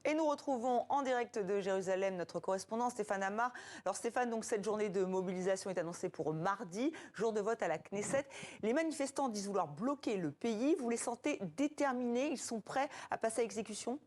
Et nous retrouvons en direct de Jérusalem notre correspondant Stéphane Amar. Alors Stéphane, donc cette journée de mobilisation est annoncée pour mardi, jour de vote à la Knesset. Les manifestants disent vouloir bloquer le pays. Vous les sentez déterminés? Ils sont prêts à passer à exécution?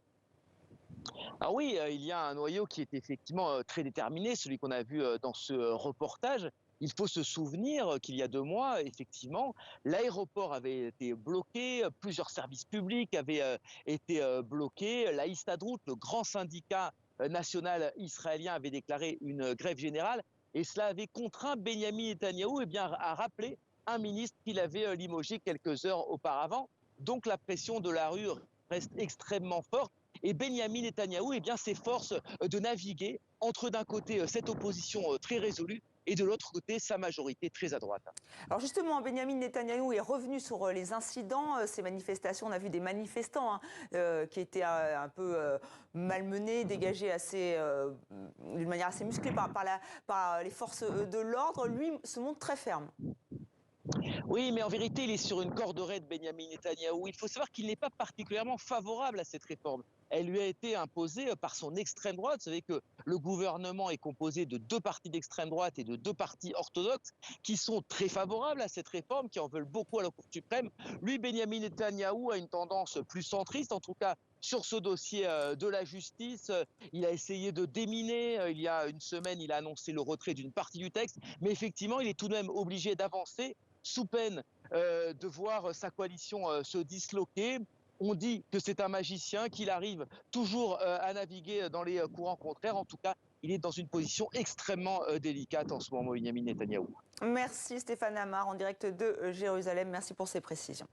Ah oui, il y a un noyau qui est effectivement très déterminé, celui qu'on a vu dans ce reportage. Il faut se souvenir qu'il y a 2 mois, effectivement, l'aéroport avait été bloqué, plusieurs services publics avaient été bloqués. La Histadrout, le grand syndicat national israélien, avait déclaré une grève générale. Et cela avait contraint Benyamin Netanyahou à rappeler un ministre qu'il avait limogé quelques heures auparavant. Donc la pression de la rue reste extrêmement forte. Et Benyamin Netanyahou s'efforce de naviguer entre d'un côté cette opposition très résolue et de l'autre côté sa majorité très à droite. Alors justement, Benyamin Netanyahou est revenu sur les incidents, ces manifestations. On a vu des manifestants qui étaient un peu malmenés, dégagés d'une manière assez musclée par les forces de l'ordre. Lui se montre très ferme. Oui, mais en vérité, il est sur une corde raide, Benyamin Netanyahou. Il faut savoir qu'il n'est pas particulièrement favorable à cette réforme. Elle lui a été imposée par son extrême droite. Vous savez que le gouvernement est composé de 2 partis d'extrême droite et de 2 partis orthodoxes qui sont très favorables à cette réforme, qui en veulent beaucoup à la Cour suprême. Lui, Benyamin Netanyahou, a une tendance plus centriste, en tout cas sur ce dossier de la justice. Il a essayé de déminer. Il y a une semaine, il a annoncé le retrait d'une partie du texte. Mais effectivement, il est tout de même obligé d'avancer sous peine de voir sa coalition se disloquer. On dit que c'est un magicien, qu'il arrive toujours à naviguer dans les courants contraires. En tout cas, il est dans une position extrêmement délicate en ce moment, Benyamin Netanyahou. Merci Stéphane Amar en direct de Jérusalem. Merci pour ces précisions.